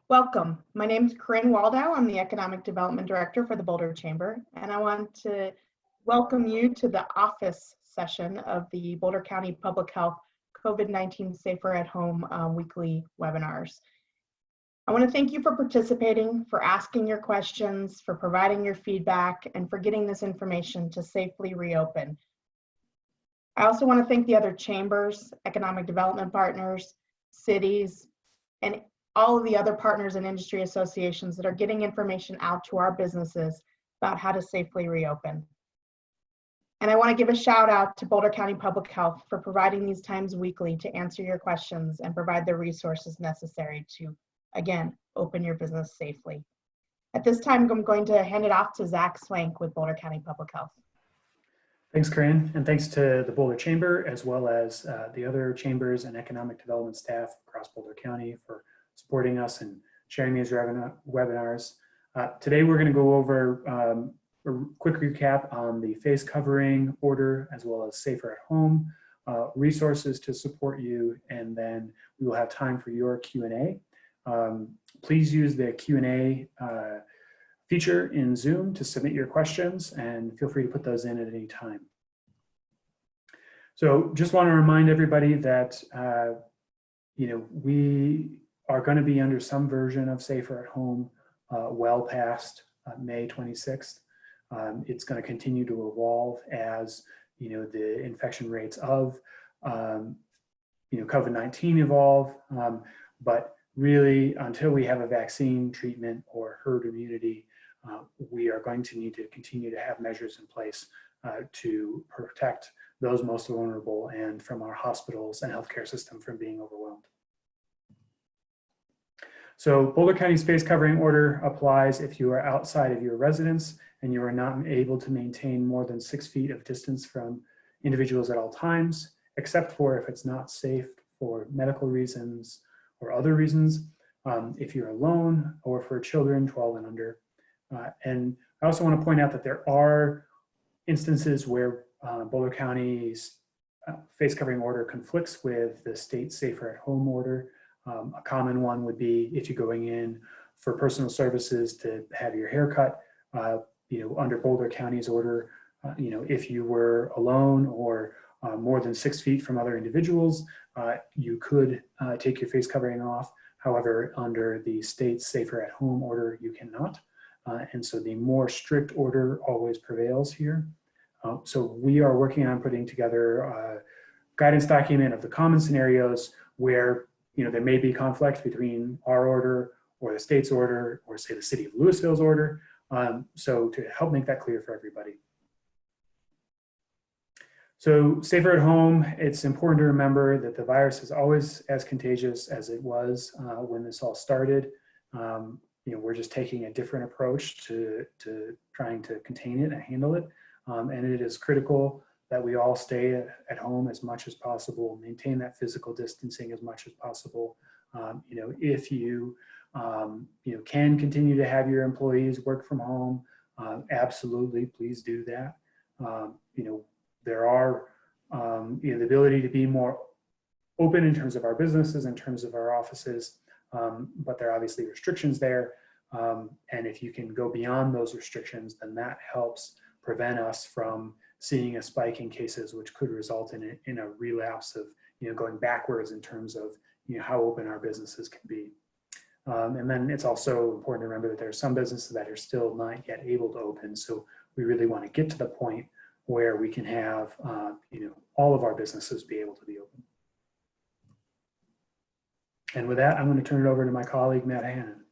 Welcome. My name is Corinne Waldow. I'm the Economic Development Director for the Boulder Chamber, and I want to welcome you to the office session of the Boulder County Public Health COVID-19 Safer at Home weekly webinars. I want to thank you for participating, for asking your questions, for providing your feedback, and for getting this information to safely reopen. I also want to thank the other chambers, economic development partners, cities, and all of the other partners and industry associations that are getting information out to our businesses about how to safely reopen. And I want to give a shout out to Boulder County Public Health for providing these times weekly to answer your questions and provide the resources necessary to, again, open your business safely. At this time, I'm going to hand it off to Zach Swank with Boulder County Public Health. Thanks, Corinne, and thanks to the Boulder Chamber as well as the other chambers and economic development staff across Boulder County for supporting us and sharing these webinars. Today we're going to go over a quick recap on the face covering order as well as Safer at Home, resources to support you, and then we will have time for your Q&A. Please use the Q&A feature in Zoom to submit your questions, and feel free to put those in at any time. So just want to remind everybody that we are going to be under some version of Safer at Home well past May 26th. It's going to continue to evolve as the infection rates of COVID-19 evolve, but really until we have a vaccine, treatment, or herd immunity, we are going to need to continue to have measures in place to protect those most vulnerable and from our hospitals and healthcare system from being overwhelmed. So Boulder County's face covering order applies if you are outside of your residence and you are not able to maintain more than 6 feet of distance from individuals at all times, except for if it's not safe for medical reasons or other reasons, if you're alone or for children 12 and under. And I also want to point out that there are instances where Boulder County's face covering order conflicts with the state Safer at Home order. A common one would be if you're going in for personal services to have your hair cut, under Boulder County's order, if you were alone or more than 6 feet from other individuals, you could take your face covering off. However, under the state's Safer at Home order, you cannot. And so the more strict order always prevails here. So we are working on putting together a guidance document of the common scenarios where there may be conflict between our order or the state's order or say the city of Louisville's order. So to help make that clear for everybody. So Safer at Home, it's important to remember that the virus is always as contagious as it was when this all started. We're just taking a different approach to trying to contain it and handle it. And it is critical that we all stay at home as much as possible, maintain that physical distancing as much as possible. If you can continue to have your employees work from home, absolutely, please do that. There are the ability to be more open in terms of our businesses, in terms of our offices, but there are obviously restrictions there. And if you can go beyond those restrictions, then that helps prevent us from seeing a spike in cases, which could result in a relapse of going backwards in terms of how open our businesses can be. And then it's also important to remember that there are some businesses that are still not yet able to open. So we really want to get to the point where we can have all of our businesses be able to be open. And with that, I'm going to turn it over to my colleague, Matt Hannon.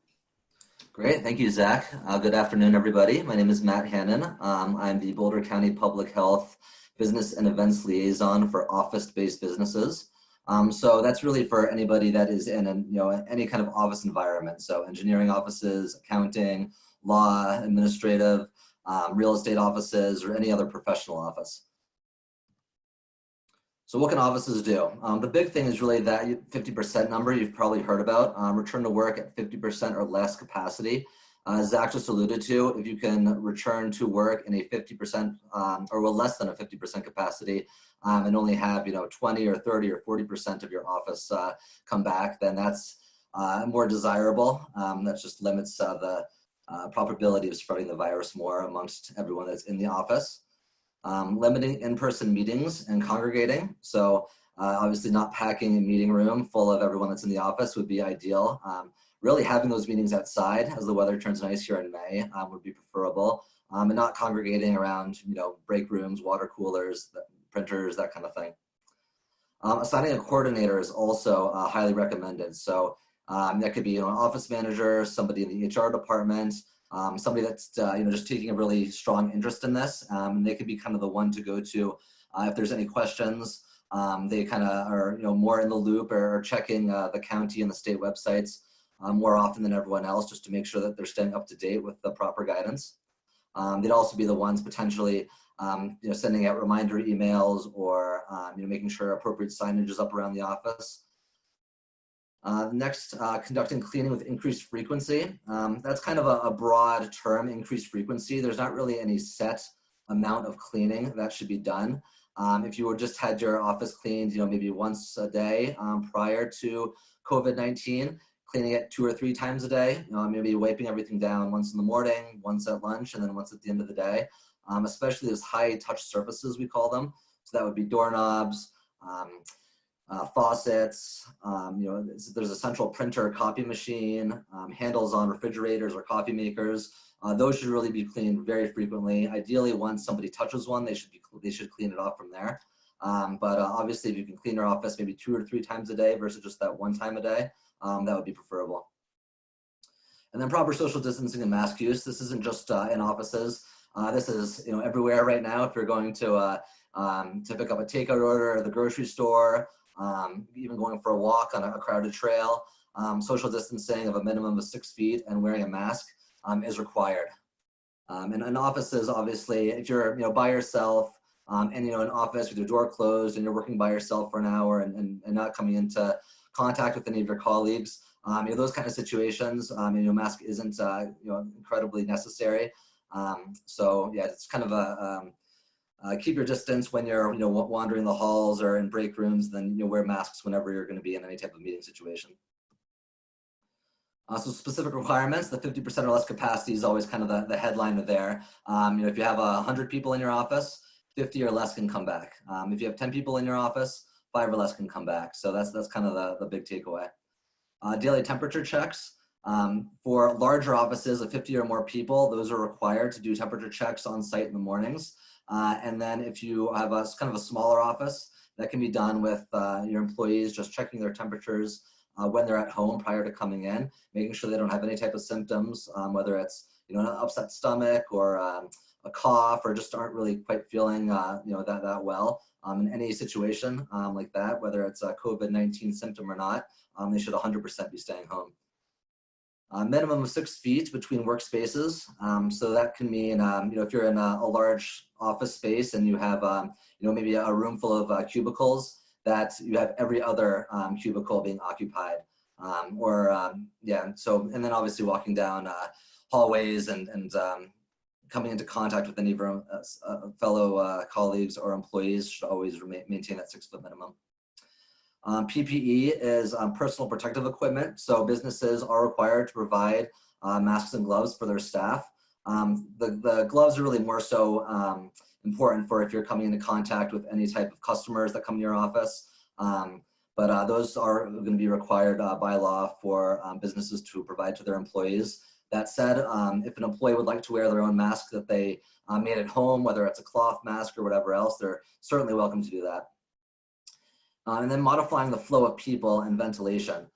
Great, thank you, Zach. Good afternoon, everybody. My name is Matt Hannon. I'm the Boulder County Public Health Business and Events Liaison for office-based businesses. So that's really for anybody that is in any kind of office environment. So engineering offices, accounting, law, administrative, real estate offices, or any other professional office. So what can offices do? The big thing is really that 50% number you've probably heard about, return to work at 50% or less capacity. As Zach just alluded to, if you can return to work in a 50% or less than a 50% capacity and only have 20 or 30 or 40% of your office come back, then that's more desirable. That just limits the probability of spreading the virus more amongst everyone that's in the office. Limiting in-person meetings and congregating. So obviously not packing a meeting room full of everyone that's in the office would be ideal. Really having those meetings outside as the weather turns nice here in May would be preferable. And not congregating around, break rooms, water coolers, printers, that kind of thing. Assigning a coordinator is also highly recommended. So that could be an office manager, somebody in the HR department, somebody that's just taking a really strong interest in this. And they could be kind of the one to go to if there's any questions. They kind of are more in the loop or checking the county and the state websites more often than everyone else, just to make sure that they're staying up to date with the proper guidance. They'd also be the ones potentially sending out reminder emails or making sure appropriate signage is up around the office. Next, conducting cleaning with increased frequency. That's kind of a broad term, increased frequency. There's not really any set amount of cleaning that should be done. If you just had your office cleaned, maybe once a day prior to COVID-19, cleaning it 2 or 3 times a day, maybe wiping everything down once in the morning, once at lunch, and then once at the end of the day. Especially those high touch surfaces, we call them. So that would be doorknobs, faucets, there's a central printer, copy machine, handles on refrigerators or coffee makers. Those should really be cleaned very frequently. Ideally, once somebody touches one, they should clean it off from there. But obviously, if you can clean your office maybe 2 or 3 times a day versus just that 1 time a day, that would be preferable. And then proper social distancing and mask use. This isn't just in offices. This is everywhere right now. If you're going to pick up a takeout order at the grocery store, even going for a walk on a crowded trail, social distancing of a minimum of 6 feet and wearing a mask is required. And in offices, obviously, if you're by yourself and in an office with your door closed and you're working by yourself for an hour and not coming into contact with any of your colleagues, those kind of situations, mask isn't incredibly necessary. So yeah, it's kind of keep your distance when you're wandering the halls or in break rooms. Then wear masks whenever you're going to be in any type of meeting situation. So specific requirements, the 50% or less capacity is always kind of the headliner there. If you have 100 people in your office, 50 or less can come back. If you have 10 people in your office, 5 or less can come back. So that's kind of the big takeaway. Daily temperature checks. For larger offices of 50 or more people, those are required to do temperature checks on site in the mornings. And then if you have kind of a smaller office, that can be done with your employees just checking their temperatures when they're at home prior to coming in, making sure they don't have any type of symptoms, whether it's an upset stomach or a cough, or just aren't really quite feeling that well. In any situation like that, whether it's a COVID-19 symptom or not, they should 100% be staying home. Minimum of 6 feet between workspaces. So that can mean, if you're in a large office space and you have, maybe a room full of cubicles, that you have every other cubicle being occupied. So, and then obviously walking down hallways and coming into contact with any of your fellow colleagues or employees should always maintain that 6 foot minimum. PPE is personal protective equipment. So businesses are required to provide masks and gloves for their staff. The gloves are really more so important for if you're coming into contact with any type of customers that come to your office. But those are going to be required by law for businesses to provide to their employees. That said, if an employee would like to wear their own mask that they made at home, whether it's a cloth mask or whatever else, they're certainly welcome to do that. And then modifying the flow of people and ventilation.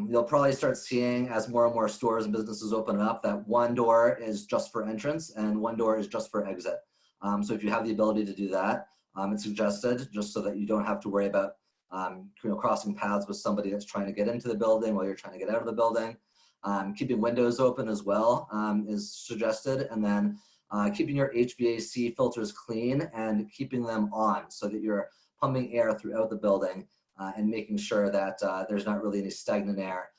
You'll probably start seeing, as more and more stores and businesses open up, that one door is just for entrance and one door is just for exit. So if you have the ability to do that, it's suggested, just so that you don't have to worry about crossing paths with somebody that's trying to get into the building while you're trying to get out of the building. Keeping windows open as well is suggested, and then keeping your HVAC filters clean and keeping them on so that you're pumping air throughout the building and making sure that there's not really any stagnant air.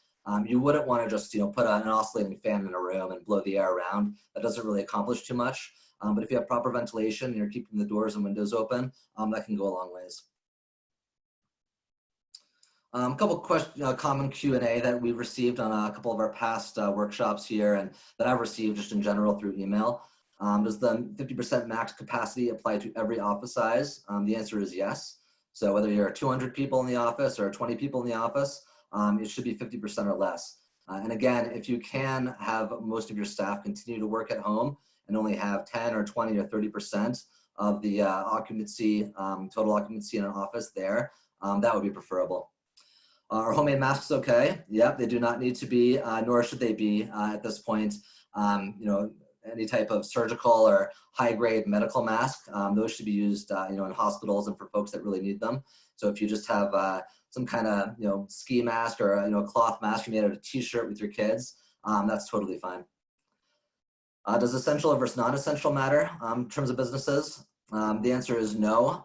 You wouldn't want to just put an oscillating fan in a room and blow the air around. That doesn't really accomplish too much. But if you have proper ventilation and you're keeping the doors and windows open, that can go a long ways. A couple common Q&A that we've received on a couple of our past workshops here, and that I've received just in general through email. Does the 50% max capacity apply to every office size? The answer is yes. So whether you're 200 people in the office or 20 people in the office, it should be 50% or less. And again, if you can have most of your staff continue to work at home and only have 10 or 20 or 30% of the occupancy, total occupancy in an office there, that would be preferable. Are homemade masks okay? Yep, they do not need to be, nor should they be at this point. Any type of surgical or high-grade medical mask, those should be used, in hospitals and for folks that really need them. So if you just have some kind of, ski mask or a cloth mask you made out of a t-shirt with your kids, that's totally fine. Does essential versus non-essential matter in terms of businesses? The answer is no.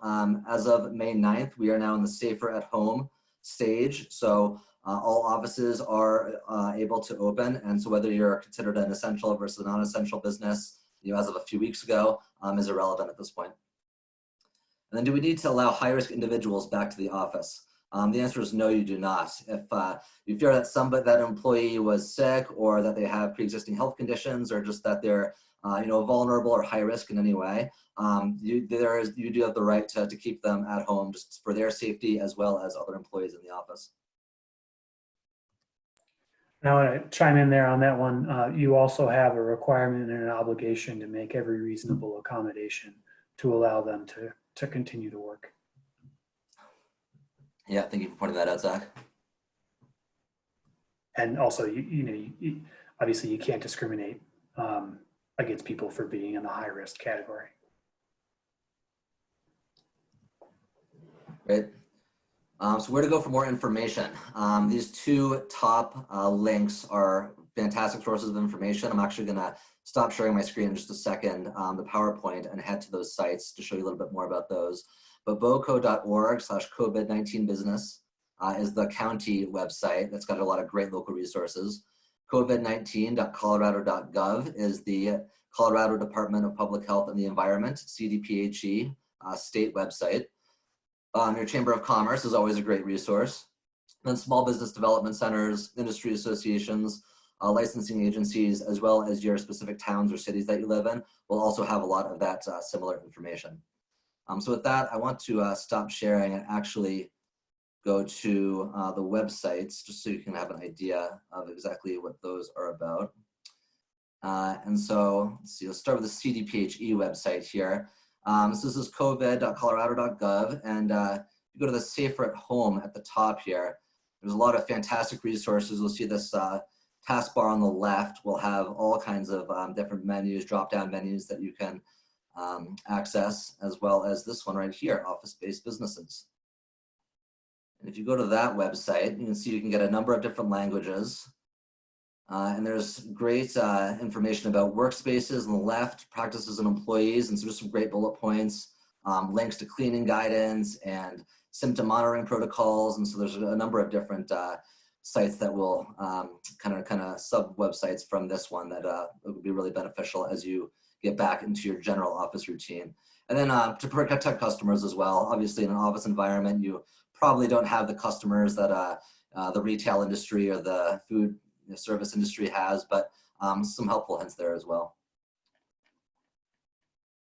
As of May 9th, we are now in the safer at home stage. So all offices are able to open. And so whether you're considered an essential versus non-essential business, as of a few weeks ago, is irrelevant at this point. And then do we need to allow high-risk individuals back to the office? The answer is no, you do not. If you fear that that employee was sick, or that they have pre-existing health conditions, or just that they're vulnerable or high risk in any way, you do have the right to keep them at home just for their safety as well as other employees in the office. I want to chime in there on that one. You also have a requirement and an obligation to make every reasonable accommodation to allow them to continue to work. Yeah, thank you for pointing that out, Zach. And also, obviously you can't discriminate against people for being in the high risk category. Great. So where to go for more information? These two top links are fantastic sources of information. I'm actually going to stop sharing my screen in just a second, the PowerPoint, and head to those sites to show you a little bit more about those. But boco.org/COVID19 business is the county website that's got a lot of great local resources. COVID19.colorado.gov is the Colorado Department of Public Health and the Environment, CDPHE, state website. Your Chamber of Commerce is always a great resource. Then small business development centers, industry associations, licensing agencies, as well as your specific towns or cities that you live in, will also have a lot of that similar information. So with that, I want to stop sharing and actually go to the websites just so you can have an idea of exactly what those are about. And so let's see, let's start with the CDPHE website here. So this is covid.colorado.gov, and you go to the Safer at Home at the top here. There's a lot of fantastic resources. You'll see this taskbar on the left will have all kinds of different menus, drop-down menus that you can access, as well as this one right here, office-based businesses. And if you go to that website, you can see you can get a number of different languages. And there's great information about workspaces on the left, practices and employees, and so just some great bullet points, links to cleaning guidance and symptom monitoring protocols. And so there's a number of different sites that will kind of sub websites from this one that would be really beneficial as you get back into your general office routine. And then to protect customers as well. Obviously in an office environment, you probably don't have the customers that the retail industry or the food service industry has, but some helpful hints there as well.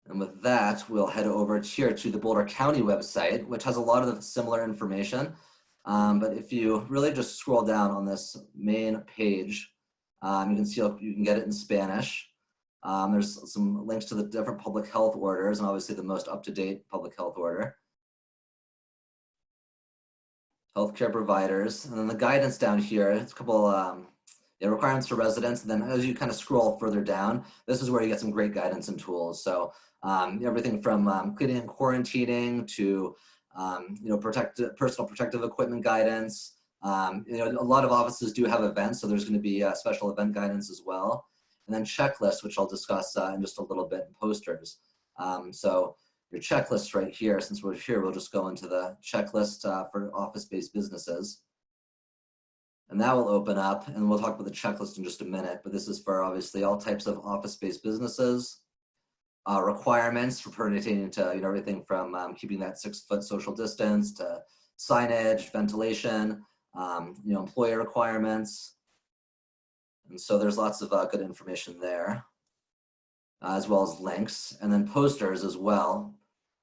And with that, we'll head over here to the Boulder County website, which has a lot of similar information. But if you really just scroll down on this main page, you can see you can get it in Spanish. There's some links to the different public health orders, and obviously the most up-to-date public health order. Healthcare providers, and then the guidance down here, it's a couple requirements for residents, and then as you kind of scroll further down, this is where you get some great guidance and tools. So everything from cleaning and quarantining to personal protective equipment guidance. A lot of offices do have events, so there's going to be special event guidance as well. And then checklists, which I'll discuss in just a little bit, and posters. So your checklist right here, since we're here, we'll just go into the checklist for office-based businesses. And that will open up, and we'll talk about the checklist in just a minute, but this is for obviously all types of office-based businesses. Requirements for pertaining to everything from keeping that 6-foot social distance to signage, ventilation, employee requirements. And so there's lots of good information there, as well as links, and then posters as well.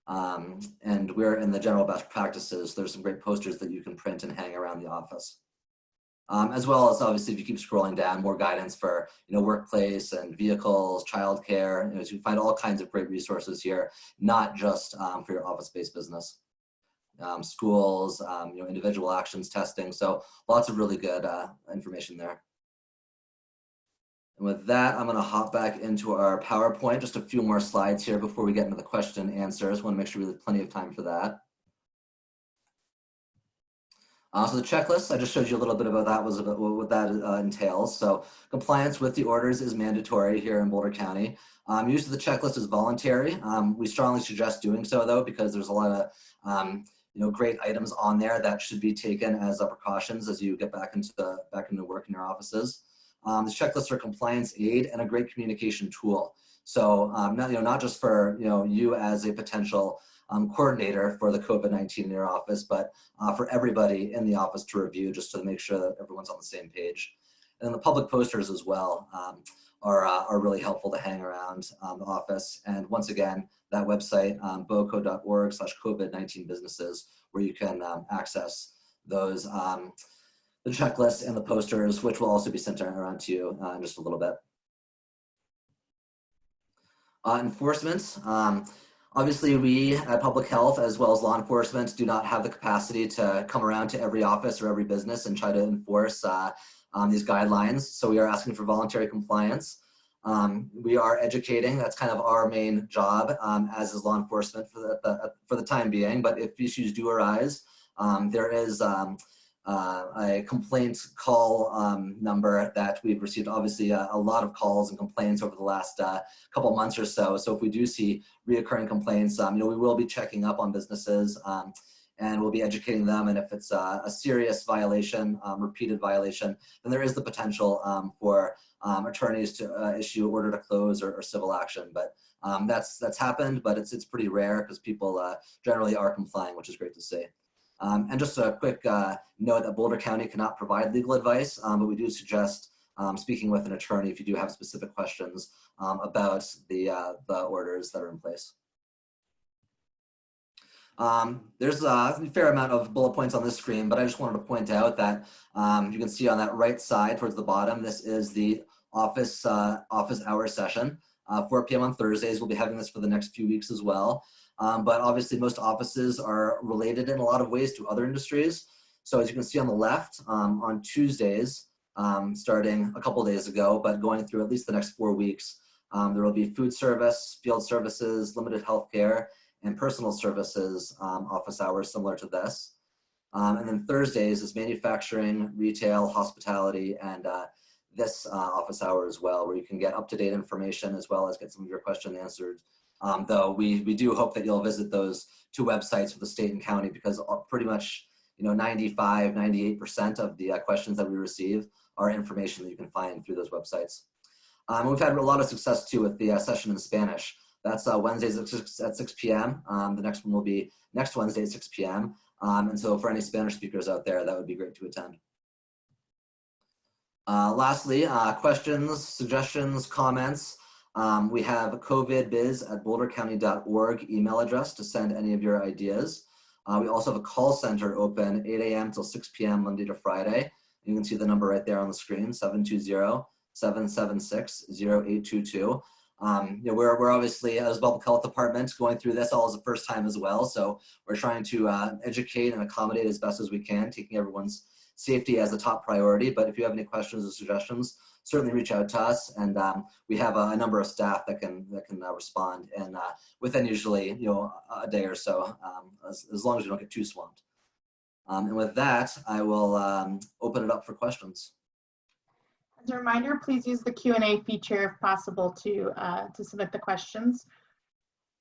And we're in the general best practices. There's some great posters that you can print and hang around the office. As well as obviously, if you keep scrolling down, more guidance for workplace and vehicles, childcare. So you find all kinds of great resources here, not just for your office-based business. Schools, individual actions, testing. So lots of really good information there. And with that, I'm going to hop back into our PowerPoint. Just a few more slides here before we get into the question and answers. Want to make sure we have plenty of time for that. So the checklist, I just showed you a little bit about that, what that entails. So compliance with the orders is mandatory here in Boulder County. Use of the checklist is voluntary. We strongly suggest doing so though, because there's a lot of great items on there that should be taken as precautions as you get back into work in your offices. The checklists are a compliance aid and a great communication tool. So not just for you as a potential coordinator for the COVID-19 in your office, but for everybody in the office to review, just to make sure that everyone's on the same page. And then the public posters as well are really helpful to hang around the office. And once again, that website, boco.org/COVID-19 businesses, where you can access those, the checklists and the posters, which will also be sent around to you in just a little bit. Enforcement. Obviously, we at Public Health, as well as law enforcement, do not have the capacity to come around to every office or every business and try to enforce these guidelines. So we are asking for voluntary compliance. We are educating. That's kind of our main job, as is law enforcement for the time being. But if issues do arise, there is a complaint call number that we've received. Obviously, a lot of calls and complaints over the last couple months or so. So if we do see reoccurring complaints, we will be checking up on businesses and we'll be educating them. And if it's a serious violation, repeated violation, then there is the potential for attorneys to issue order to close or civil action. But that's happened, but it's pretty rare because people generally are complying, which is great to see. And just a quick note that Boulder County cannot provide legal advice, but we do suggest speaking with an attorney if you do have specific questions about the orders that are in place. There's a fair amount of bullet points on this screen, but I just wanted to point out that you can see on that right side towards the bottom, this is the office hour session. 4 p.m. on Thursdays. We'll be having this for the next few weeks as well. But obviously most offices are related in a lot of ways to other industries. So as you can see on the left, on Tuesdays, starting a couple days ago, but going through at least the next 4 weeks, there will be food service, field services, limited healthcare, and personal services office hours similar to this. And then Thursdays is manufacturing, retail, hospitality, and this office hour as well, where you can get up-to-date information as well as get some of your questions answered. Though we do hope that you'll visit those 2 websites for the state and county, because pretty much 95, 98% of the questions that we receive are information that you can find through those websites. We've had a lot of success too with the session in Spanish. That's Wednesdays at 6 p.m. The next one will be next Wednesday at 6 p.m. And so for any Spanish speakers out there, that would be great to attend. Lastly, questions, suggestions, comments. We have covidbiz@bouldercounty.org email address to send any of your ideas. We also have a call center open 8 a.m. till 6 p.m. Monday to Friday. You can see the number right there on the screen, 720-776-0822. We're obviously, as public health department, going through this all as the first time as well. So we're trying to educate and accommodate as best as we can, taking everyone's safety as a top priority. But if you have any questions or suggestions, certainly reach out to us, and we have a number of staff that can respond, and within usually a day or so, as long as we don't get too swamped. And with that, I will open it up for questions. As a reminder, please use the Q&A feature if possible to submit the questions.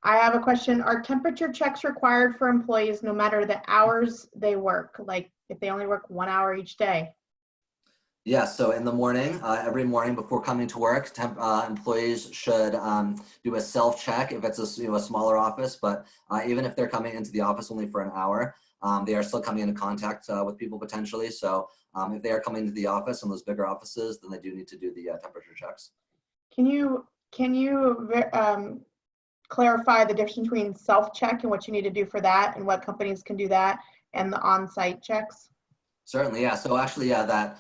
I have a question. Are temperature checks required for employees no matter the hours they work? Like if they only work 1 hour each day? Yeah, so in the morning, every morning before coming to work, employees should do a self-check if it's a smaller office, but even if they're coming into the office only for an hour, they are still coming into contact with people potentially. So if they are coming to the office in those bigger offices, then they do need to do the temperature checks. Can you clarify the difference between self-check and what you need to do for that, and what companies can do that, and the on-site checks? Certainly, yeah. So actually, yeah, that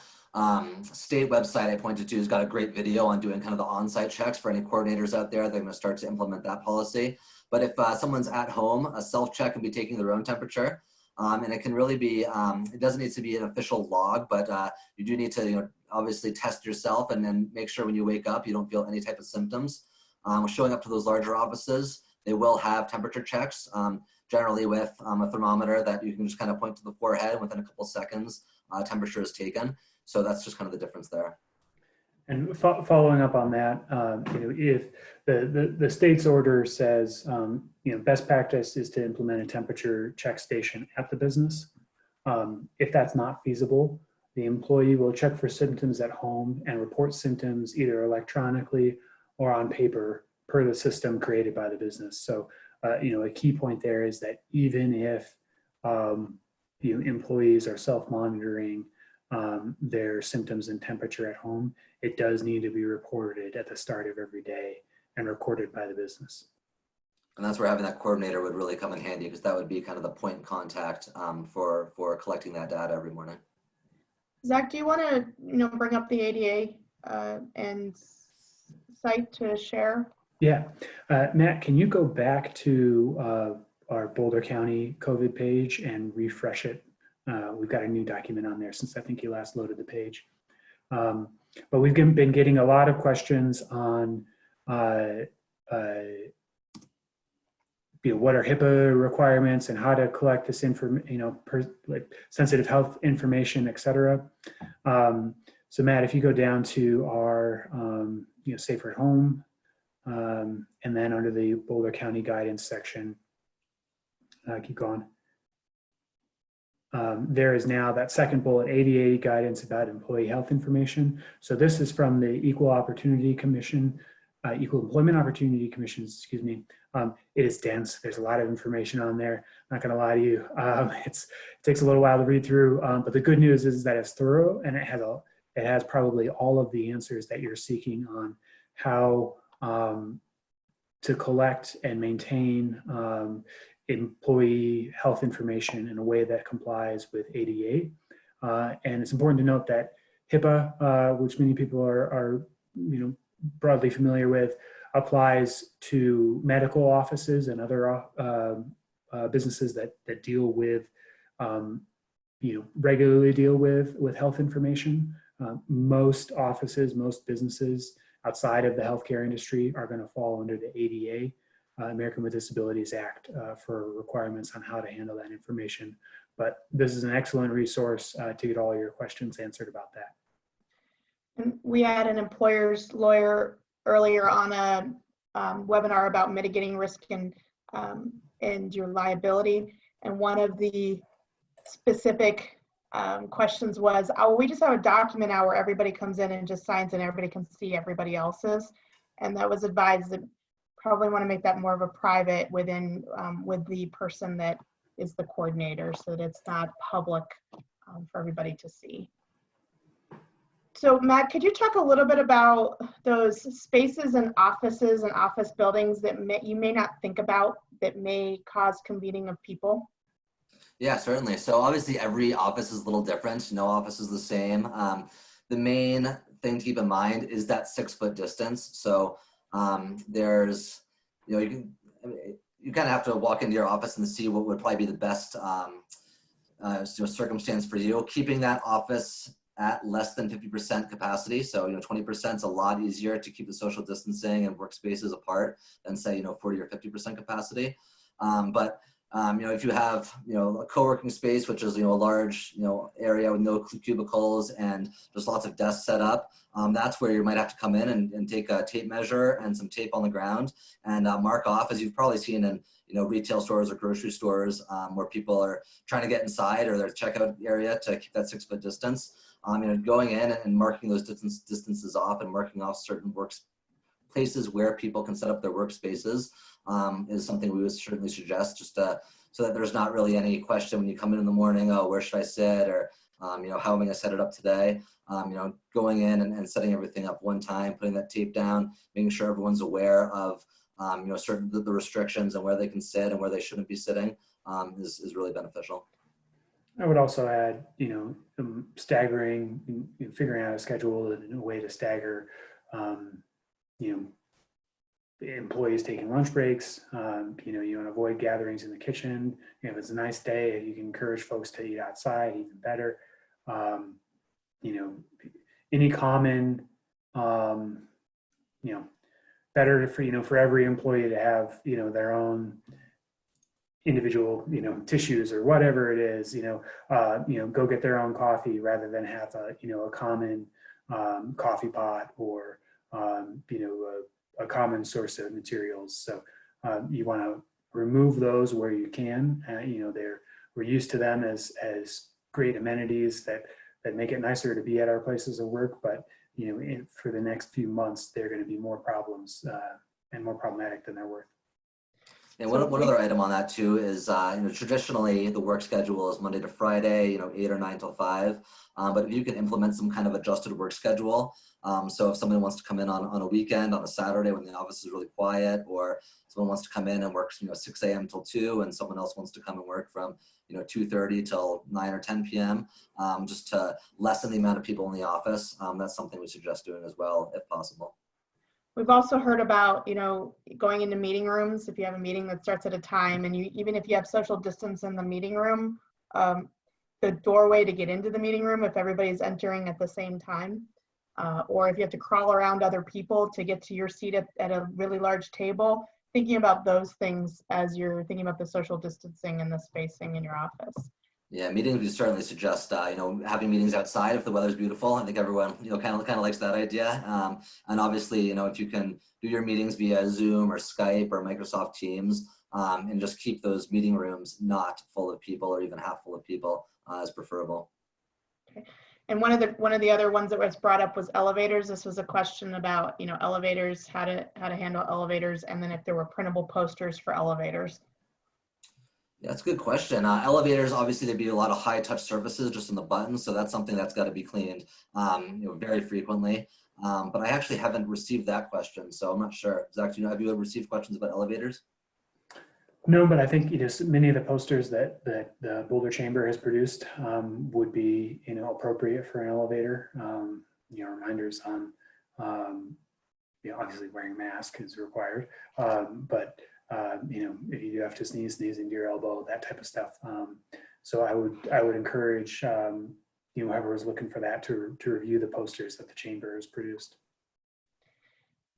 state website I pointed to has got a great video on doing kind of the on-site checks for any coordinators out there. They're going to start to implement that policy. But if someone's at home, a self-check can be taking their own temperature. And it can really be, it doesn't need to be an official log, but you do need to, obviously test yourself and then make sure when you wake up, you don't feel any type of symptoms. Showing up to those larger offices, they will have temperature checks, generally with a thermometer that you can just kind of point to the forehead, and within a couple seconds, temperature is taken. So that's just kind of the difference there. And following up on that, if the state's order says, best practice is to implement a temperature check station at the business. If that's not feasible, the employee will check for symptoms at home and report symptoms either electronically or on paper per the system created by the business. So, a key point there is that even if employees are self-monitoring their symptoms and temperature at home, it does need to be reported at the start of every day and recorded by the business. And that's where having that coordinator would really come in handy, because that would be kind of the point contact for collecting that data every morning. Zach, do you want to bring up the ADA and site to share? Yeah, Matt, can you go back to our Boulder County COVID page and refresh it? We've got a new document on there since I think you last loaded the page. But we've been getting a lot of questions on what are HIPAA requirements and how to collect this information, like sensitive health information, et cetera. So Matt, if you go down to our safer at home, and then under the Boulder County guidance section, keep going. There is now that second bullet, ADA guidance about employee health information. So this is from the Equal Employment Opportunity Commission, excuse me. It is dense. There's a lot of information on there. Not going to lie to you. It takes a little while to read through, but the good news is that it's thorough, and it has probably all of the answers that you're seeking on how to collect and maintain employee health information in a way that complies with ADA. And it's important to note that HIPAA, which many people are broadly familiar with, applies to medical offices and other businesses that deal with, regularly deal with health information. Most offices, most businesses outside of the healthcare industry are going to fall under the ADA, American with Disabilities Act, for requirements on how to handle that information. But this is an excellent resource to get all your questions answered about that. And we had an employer's lawyer earlier on a webinar about mitigating risk and your liability. And one of the specific questions was, we just have a document now where everybody comes in and just signs and everybody can see everybody else's. And that was advised that probably want to make that more of a private within with the person that is the coordinator, so that it's not public for everybody to see. So Matt, could you talk a little bit about those spaces and offices and office buildings that you may not think about that may cause convening of people? Yeah, certainly. So obviously every office is a little different. No office is the same. The main thing to keep in mind is that 6-foot distance. So there's, you kind of have to walk into your office and see what would probably be the best circumstance for you. Keeping that office at less than 50% capacity. So, 20% is a lot easier to keep the social distancing and workspaces apart than say, 40 or 50% capacity. But if you have, a co-working space, which is, a large, area with no cubicles and just lots of desks set up, that's where you might have to come in and take a tape measure and some tape on the ground and mark off, as you've probably seen in, retail stores or grocery stores where people are trying to get inside or their checkout area to keep that 6-foot distance. Going in and marking those distances off and marking off certain places where people can set up their workspaces is something we would certainly suggest, just so that there's not really any question when you come in the morning, oh, where should I sit? Or, you know, how am I gonna set it up today? You know, going in and setting everything up one time, putting that tape down, making sure everyone's aware of, you know, certain the restrictions and where they can sit and where they shouldn't be sitting is really beneficial. I would also add, you know, staggering, you know, figuring out a schedule and a way to stagger, you know, employees taking lunch breaks. You know, you want to avoid gatherings in the kitchen. You know, if it's a nice day, you can encourage folks to eat outside, even better. You know, any common, you know, better for, you know, for every employee to have, you know, their own individual, you know, tissues or whatever it is, you know, go get their own coffee rather than have a, you know, a common coffee pot or, you know, a common source of materials. So you want to remove those where you can. You know, we're used to them as great amenities that make it nicer to be at our places of work, but you know, for the next few months, they're going to be more problems and more problematic than they're worth. And one other item on that too is, you know, traditionally the work schedule is Monday to Friday, you know, 8 or 9 till 5. But if you can implement some kind of adjusted work schedule, so if someone wants to come in on a weekend, on a Saturday when the office is really quiet, or someone wants to come in and work, you know, 6 a.m. till 2, and someone else wants to come and work from, you know, 2:30 till 9 or 10 p.m., just to lessen the amount of people in the office, that's something we suggest doing as well, if possible. We've also heard about, you know, going into meeting rooms. If you have a meeting that starts at a time, and even if you have social distance in the meeting room, the doorway to get into the meeting room, if everybody's entering at the same time, or if you have to crawl around other people to get to your seat at a really large table, thinking about those things as you're thinking about the social distancing and the spacing in your office. Yeah, meetings we certainly suggest, you know, having meetings outside if the weather's beautiful. I think everyone, you know, kind of likes that idea. And obviously, you know, if you can do your meetings via Zoom or Skype or Microsoft Teams, and just keep those meeting rooms not full of people or even half full of people, is preferable. Okay. And one of the other ones that was brought up was elevators. This was a question about, you know, elevators, how to handle elevators, and then if there were printable posters for elevators. Yeah, that's a good question. Elevators, obviously, there'd be a lot of high touch surfaces just on the buttons, so that's something that's got to be cleaned, you know, very frequently. But I actually haven't received that question, so I'm not sure. Zach, have you ever received questions about elevators? No, but I think, you know, many of the posters that the Boulder Chamber has produced would be, you know, appropriate for an elevator. You know, reminders on, you know, obviously wearing a mask is required, but you know, if you do have to sneeze into your elbow, that type of stuff. So I would encourage, you know, whoever is looking for that to review the posters that the chamber has produced.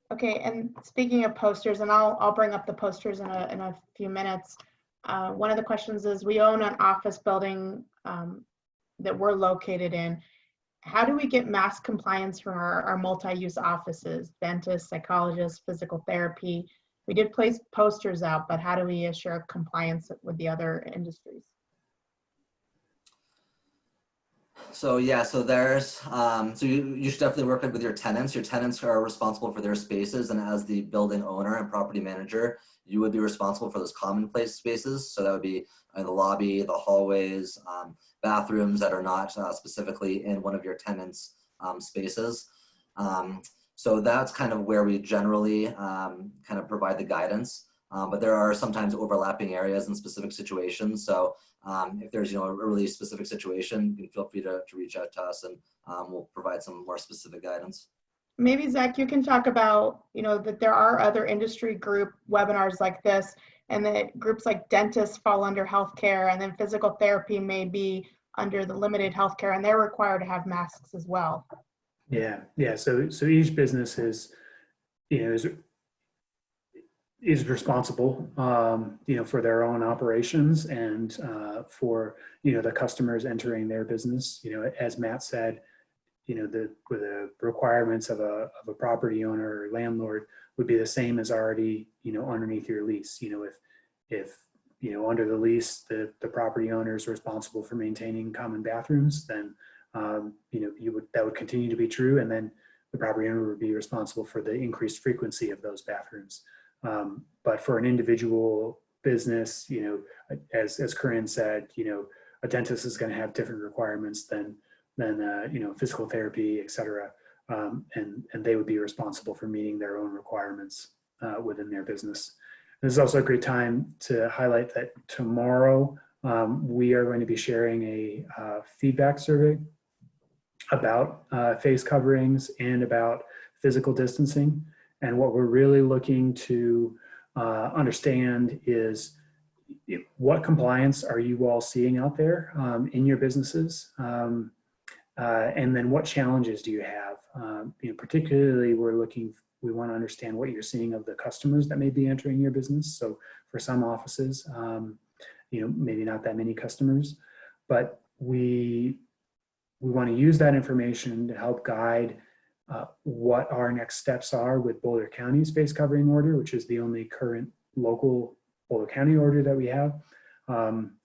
Okay, and speaking of posters, and I'll bring up the posters in a few minutes. One of the questions is, we own an office building that we're located in. How do we get mask compliance from our multi-use offices, dentists, psychologists, physical therapy? We did place posters out, but how do we assure compliance with the other industries? So yeah, so there's, so you should definitely work with your tenants. Your tenants are responsible for their spaces, and as the building owner and property manager, you would be responsible for those commonplace spaces. So that would be the lobby, the hallways, bathrooms that are not specifically in one of your tenants' spaces. So that's kind of where we generally kind of provide the guidance. But there are sometimes overlapping areas in specific situations. So if there's, you know, a really specific situation, you can feel free to reach out to us, and we'll provide some more specific guidance. Maybe Zach, you can talk about, you know, that there are other industry group webinars like this, and that groups like dentists fall under healthcare, and then physical therapy may be under the limited healthcare, and they're required to have masks as well. Yeah. So each business is, you know, is responsible, you know, for their own operations and for, you know, the customers entering their business. You know, as Matt said, you know, the requirements of a property owner or landlord would be the same as already, you know, underneath your lease. You know, if you know, under the lease, the property owner is responsible for maintaining common bathrooms, then you know, that would continue to be true, and then the property owner would be responsible for the increased frequency of those bathrooms. But for an individual business, as Corinne said, a dentist is going to have different requirements than physical therapy, et cetera. And they would be responsible for meeting their own requirements within their business. This is also a great time to highlight that tomorrow we are going to be sharing a feedback survey about face coverings and about physical distancing. And what we're really looking to understand is what compliance are you all seeing out there in your businesses? And then what challenges do you have? Particularly we want to understand what you're seeing of the customers that may be entering your business. So for some offices, maybe not that many customers, but we want to use that information to help guide what our next steps are with Boulder County's face covering order, which is the only current local Boulder County order that we have,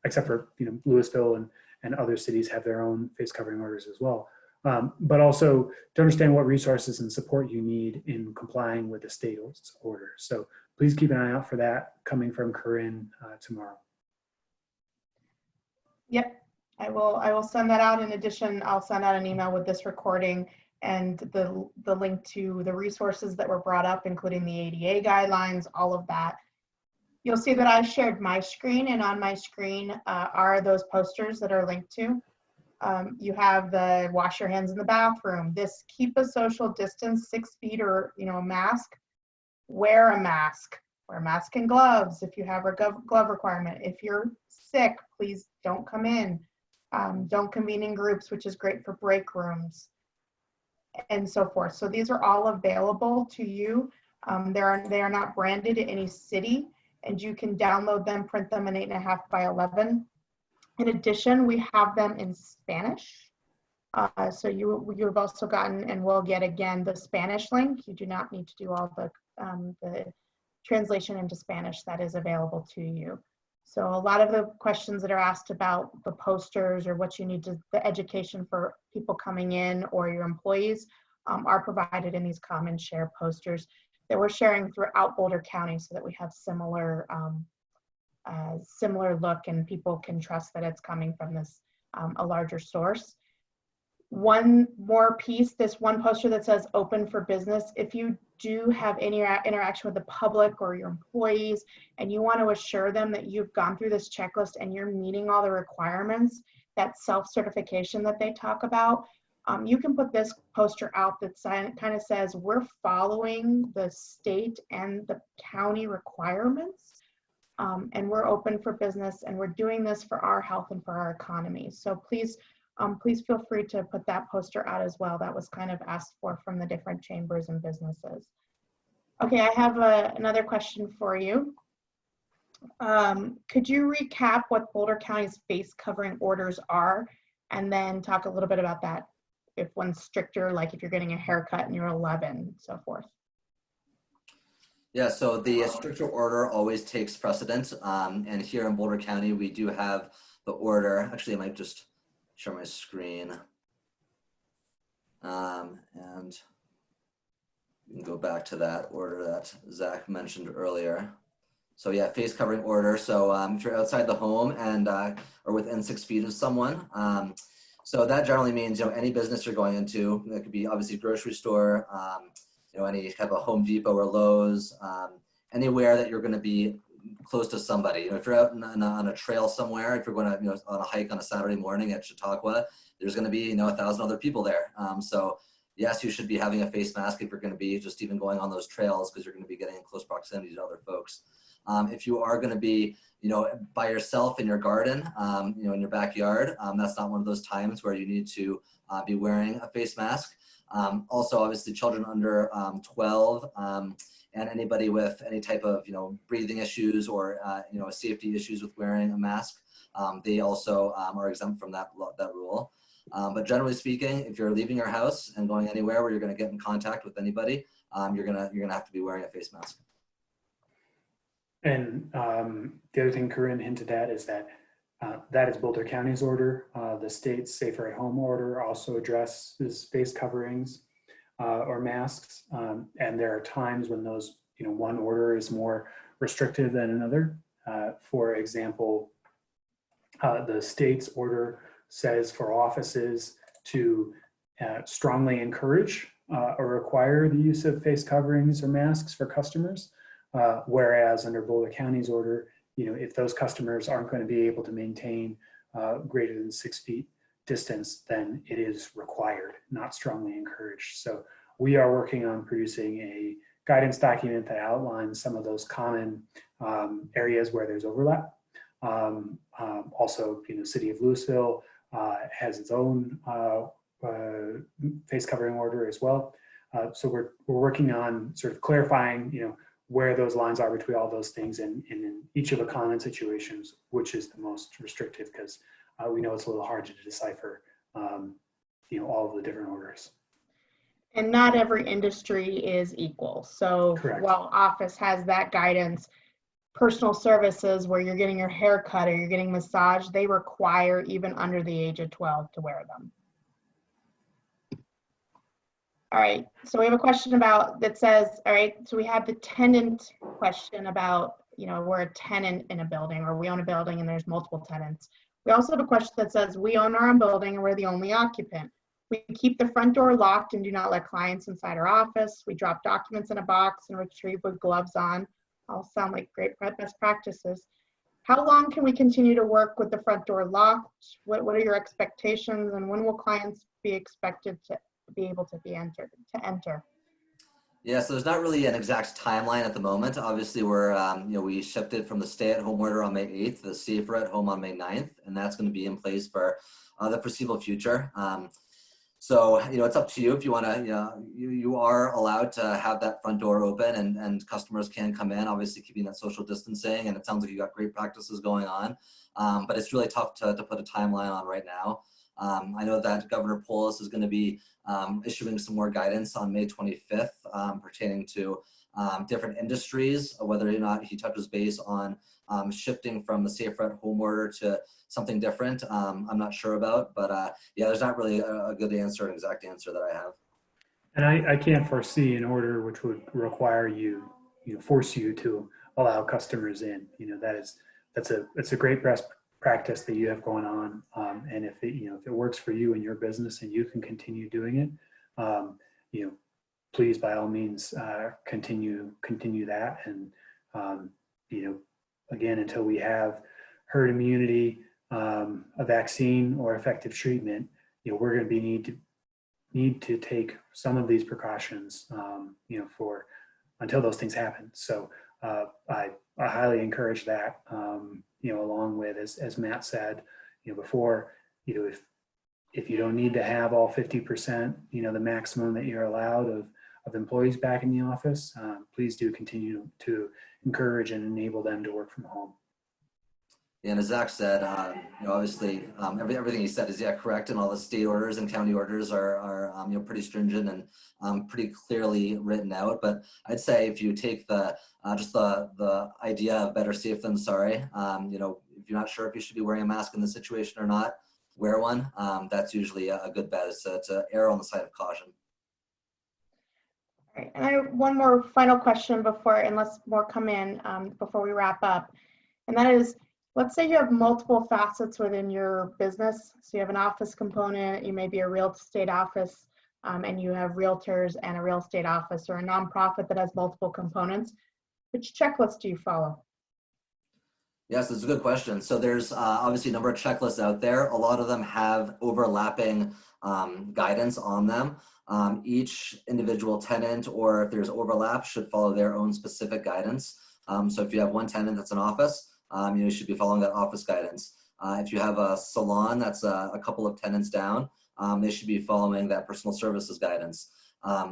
except for Louisville and other cities have their own face covering orders as well. But also to understand what resources and support you need in complying with the state order. So please keep an eye out for that coming from Corinne tomorrow. Yep, I will send that out. In addition, I'll send out an email with this recording and the link to the resources that were brought up, including the ADA guidelines, all of that. You'll see that I shared my screen, and on my screen are those posters that are linked to. You have the wash your hands in the bathroom, this keep a social distance 6 feet, or a mask, wear a mask and gloves if you have a glove requirement. If you're sick, please don't come in. Don't convene in groups, which is great for break rooms, and so forth. So these are all available to you. They are not branded in any city, and you can download them, print them in 8.5 by 11. In addition, we have them in Spanish. So you have also gotten, and will get again, the Spanish link. You do not need to do all the translation into Spanish. That is available to you. So a lot of the questions that are asked about the posters or what you need to, the education for people coming in or your employees are provided in these common share posters that we're sharing throughout Boulder County, so that we have similar look and people can trust that it's coming from this a larger source. One more piece, this one poster that says open for business. If you do have any interaction with the public or your employees and you want to assure them that you've gone through this checklist and you're meeting all the requirements, that self-certification that they talk about, you can put this poster out that kind of says we're following the state and the county requirements, and we're open for business, and we're doing this for our health and for our economy. So please feel free to put that poster out as well. That was kind of asked for from the different chambers and businesses. Okay, I have another question for you. Could you recap what Boulder County's face covering orders are, and then talk a little bit about that, if one's stricter, like if you're getting a haircut and you're 11, so forth? Yeah, so the stricter order always takes precedence. And here in Boulder County, we do have the order. Actually, I might just share my screen. And we can go back to that order that Zach mentioned earlier. So yeah, face covering order. So if you're outside the home and or within 6 feet of someone, so that generally means any business you're going into. That could be obviously grocery store, any type of Home Depot or Lowe's, anywhere that you're going to be close to somebody. If you're out on a trail somewhere, if you're going to on a hike on a Saturday morning at Chautauqua, there's going to be 1,000 other people there. So yes, you should be having a face mask if you're going to be just even going on those trails, because you're going to be getting in close proximity to other folks. If you are going to be by yourself in your garden, in your backyard, that's not one of those times where you need to be wearing a face mask. Also, obviously, children under 12 and anybody with any type of breathing issues or safety issues with wearing a mask, they also are exempt from that rule. But generally speaking, if you're leaving your house and going anywhere where you're going to get in contact with anybody, you're gonna have to be wearing a face mask. And the other thing Corinne hinted at is that that is Boulder County's order. The state's Safer at Home order also addresses face coverings or masks. And there are times when those, one order is more restrictive than another. For example, the state's order says for offices to strongly encourage or require the use of face coverings or masks for customers, whereas under Boulder County's order, if those customers aren't going to be able to maintain greater than 6 feet distance, then it is required, not strongly encouraged. So we are working on producing a guidance document that outlines some of those common areas where there's overlap. Also, City of Louisville has its own face covering order as well. So we're working on sort of clarifying, where those lines are between all those things, and in each of the common situations, which is the most restrictive, because we know it's a little hard to decipher, all of the different orders. And not every industry is equal. So Correct. While office has that guidance, personal services where you're getting your hair cut or you're getting massage, they require even under the age of 12 to wear them. All right, so we have a question that says, all right, so we have the tenant question about, we're a tenant in a building, or we own a building and there's multiple tenants. We also have a question that says, we own our own building and we're the only occupant. We keep the front door locked and do not let clients inside our office. We drop documents in a box and retrieve with gloves on. All sound like great best practices. How long can we continue to work with the front door locked? What are your expectations, and when will clients be expected to be able to enter? Yeah, so there's not really an exact timeline at the moment. Obviously, we shifted from the stay-at-home order on May 8th to the safer at home on May 9th, and that's going to be in place for the foreseeable future. So, it's up to you if you want to, you are allowed to have that front door open and customers can come in, obviously keeping that social distancing. And it sounds like you got great practices going on, but it's really tough to put a timeline on right now. I know that Governor Polis is going to be issuing some more guidance on May 25th pertaining to different industries, whether or not he touches base on shifting from the safer at home order to something different. I'm not sure about, but yeah, there's not really a good answer, an exact answer that I have. And I can't foresee an order which would require you, force you to allow customers in. That's a great best practice that you have going on. And if it works for you and your business and you can continue doing it, please by all means continue that. And again, until we have herd immunity, a vaccine or effective treatment, we're going to need to take some of these precautions, for until those things happen. So I highly encourage that, along with, as Matt said, before, if you don't need to have all 50%, the maximum that you're allowed of employees back in the office, please do continue to encourage and enable them to work from home. And as Zach said, obviously everything he said is correct, and all the state orders and county orders are pretty stringent and pretty clearly written out. But I'd say if you take just the idea of better safe than sorry, if you're not sure if you should be wearing a mask in this situation or not, wear one. That's usually a good bet. It's to err on the side of caution. All right, and I have one more final question unless more come in before we wrap up, and that is, let's say you have multiple facets within your business. So you have an office component, you may be a real estate office, and you have realtors and a real estate office, or a nonprofit that has multiple components. Which checklist do you follow? Yes, that's a good question. So there's obviously a number of checklists out there. A lot of them have overlapping guidance on them. Each individual tenant, or if there's overlap, should follow their own specific guidance. So if you have one tenant that's an office, you should be following that office guidance. If you have a salon that's a couple of tenants down, they should be following that personal services guidance.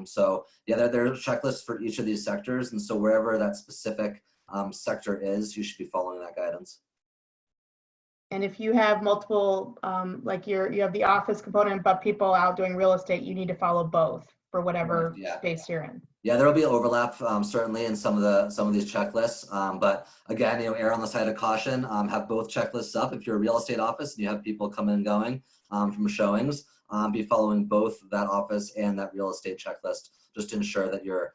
So yeah, there are checklists for each of these sectors, and so wherever that specific sector is, you should be following that guidance. And if you have multiple, like you have the office component, but people out doing real estate, you need to follow both for whatever space you're in. Yeah, there will be overlap certainly in some of these checklists, but again, err on the side of caution. Have both checklists up. If you're a real estate office and you have people coming and going from showings, be following both that office and that real estate checklist, just to ensure that you're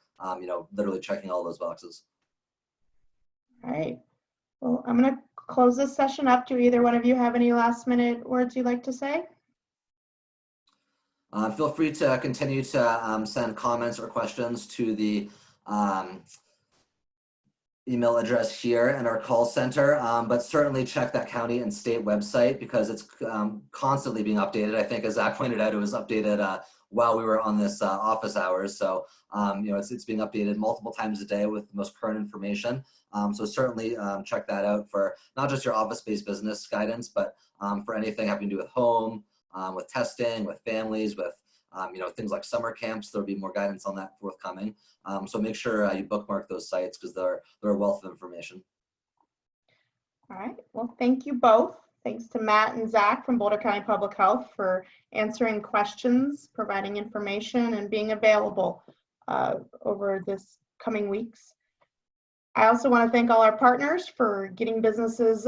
literally checking all those boxes. All right. Well, I'm going to close this session up. Do either one of you have any last minute words you'd like to say? Feel free to continue to send comments or questions to the email address here in our call center, but certainly check that county and state website because it's constantly being updated. I think, as Zach pointed out, it was updated while we were on this office hours. So, it's being updated multiple times a day with the most current information. So certainly check that out for not just your office-based business guidance, but for anything having to do with home, with testing, with families, with things like summer camps. There'll be more guidance on that forthcoming. So make sure you bookmark those sites because they're a wealth of information. All right. Well, thank you both. Thanks to Matt and Zach from Boulder County Public Health for answering questions, providing information, and being available over this coming weeks. I also want to thank all our partners for getting businesses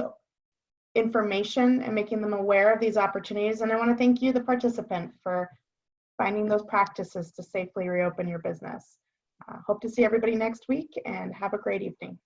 information and making them aware of these opportunities. And I want to thank you, the participant, for finding those practices to safely reopen your business. Hope to see everybody next week and have a great evening.